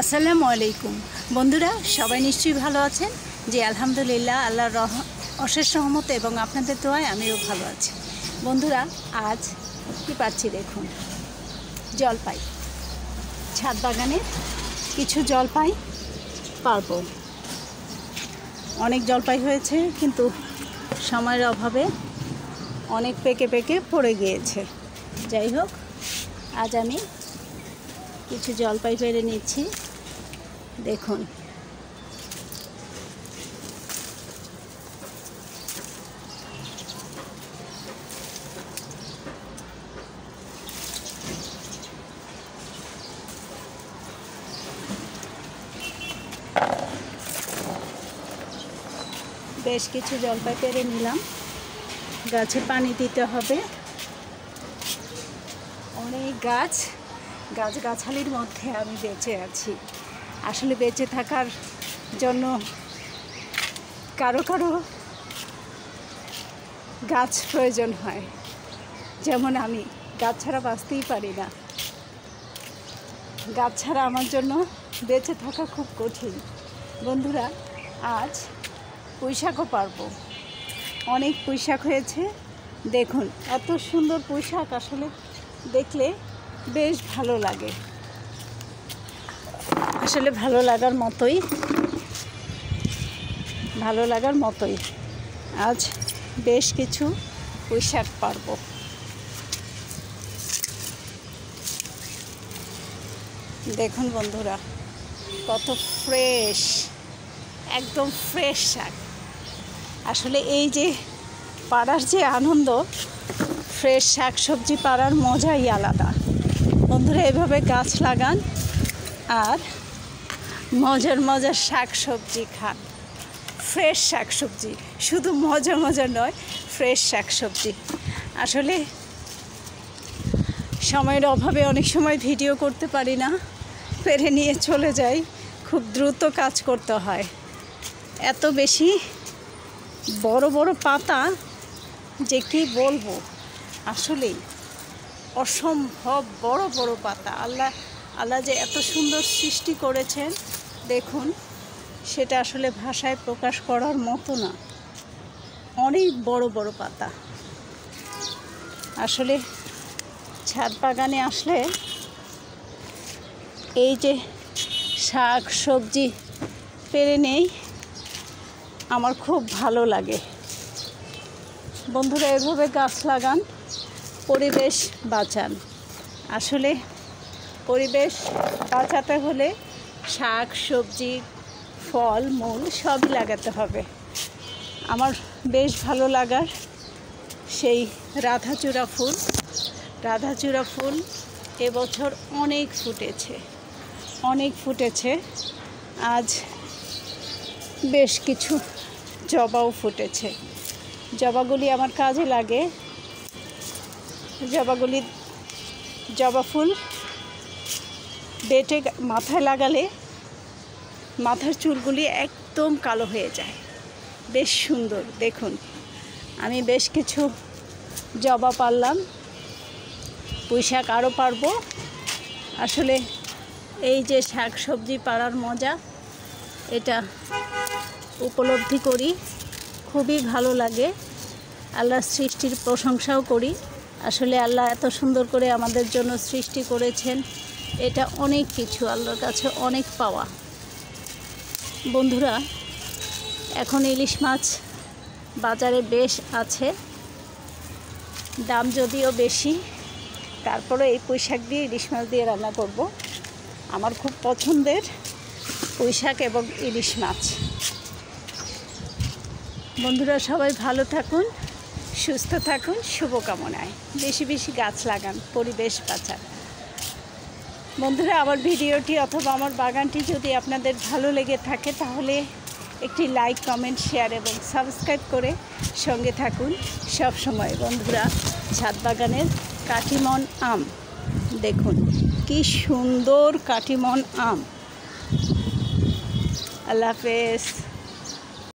আসসালামু আলাইকুম বন্ধুরা, সবাই নিশ্চয়ই ভালো আছেন। জি আলহামদুলিল্লাহ, আল্লাহর অশেষ রহমতে এবং আপনাদের দোয়ায় আমিও ভালো আছি। বন্ধুরা, আজ কি পাচ্ছি দেখুন, জলপাই। ছাদ বাগানে কিছু জলপাই পারবো। অনেক জলপাই হয়েছে, কিন্তু সময়ের অভাবে অনেক পেকে পেকে পড়ে গিয়েছে। যাই হোক, আজ আমি কিছু জলপাই পেরে নিচ্ছি। দেখুন, বেশ কিছু জলপাই পেরে নিলাম। গাছে পানি দিতে হবে। অনেক গাছগাছালির মধ্যে আমি বেঁচে আছি। আসলে বেঁচে থাকার জন্য কারো কারো গাছ প্রয়োজন হয়, যেমন আমি গাছ ছাড়া বাঁচতেই পারি না। গাছ ছাড়া আমার জন্য বেঁচে থাকা খুব কঠিন। বন্ধুরা, আজ পুঁইশাকও পারবো। অনেক পুঁইশাক হয়েছে। দেখুন, এত সুন্দর পুঁইশাক, আসলে দেখলে বেশ ভালো লাগে। আসলে ভালো লাগার মতোই আজ বেশ কিছু পুঁইশাক পারবো। দেখুন বন্ধুরা, কত ফ্রেশ, একদম ফ্রেশ শাক। আসলে এই যে পাড়ার যে আনন্দ, ফ্রেশ শাক সবজি পাড়ার মজাই আলাদা। বন্ধুরা, এভাবে গাছ লাগান আর মজার শাক সবজি খান। ফ্রেশ শাক সবজি, শুধু মজা নয়, ফ্রেশ শাক সবজি। আসলে সময়ের অভাবে অনেক সময় ভিডিও করতে পারি না, পেরে নিয়ে চলে যাই। খুব দ্রুত কাজ করতে হয়। এত বেশি বড় পাতা যে কি বলবো, আসলেই অসম্ভব বড় পাতা। আল্লাহ যে এত সুন্দর সৃষ্টি করেছেন, দেখুন, সেটা আসলে ভাষায় প্রকাশ করার মতো না। অনেক বড় পাতা। আসলে ছাদ বাগানে আসলে এই যে শাক সবজি পেরে নেই, আমার খুব ভালো লাগে। বন্ধুরা, এভাবে গাছ লাগান, পরিবেশ বাঁচান। আসলে পরিবেশ বাঁচাতে হলে শাক সবজি ফল মূল সবই লাগাতে হবে। আমার বেশ ভালো লাগার সেই রাধাচূড়া ফুল এবছর অনেক ফুটেছে। আজ বেশ কিছু জবাও ফুটেছে। জবাগুলি আমার কাজে লাগে। জবা ফুল বেটে মাথায় লাগালে মাথার চুলগুলি একদম কালো হয়ে যায়। বেশ সুন্দর। দেখুন, আমি বেশ কিছু জবা পারলাম, পুঁইশাক আরও পারবো। আসলে এই যে শাক সবজি পাড়ার মজা, এটা উপলব্ধি করি, খুবই ভালো লাগে। আল্লাহর সৃষ্টির প্রশংসাও করি। আসলে আল্লাহ এত সুন্দর করে আমাদের জন্য সৃষ্টি করেছেন, এটা অনেক কিছু, আল্লাহর কাছে অনেক পাওয়া। বন্ধুরা, এখন ইলিশ মাছ বাজারে বেশ আছে, দাম যদিও বেশি, তারপরে এই পুঁইশাক দিয়ে ইলিশ মাছ দিয়ে রান্না করব। আমার খুব পছন্দের পুঁইশাক এবং ইলিশ মাছ। বন্ধুরা, সবাই ভালো থাকুন, সুস্থ থাকুন, শুভকামনায়। বেশি গাছ লাগান, পরিবেশ বাঁচান। বন্ধুরা, আমার ভিডিওটি অথবা আমার বাগানটি যদি আপনাদের ভালো লেগে থাকে, তাহলে একটি লাইক কমেন্ট শেয়ার এবং সাবস্ক্রাইব করে সঙ্গে থাকুন সব সময়। বন্ধুরা, ছাদ বাগানের কাটিমন আম দেখুন, কি সুন্দর কাটিমন আম। আল্লাহ হাফেজ।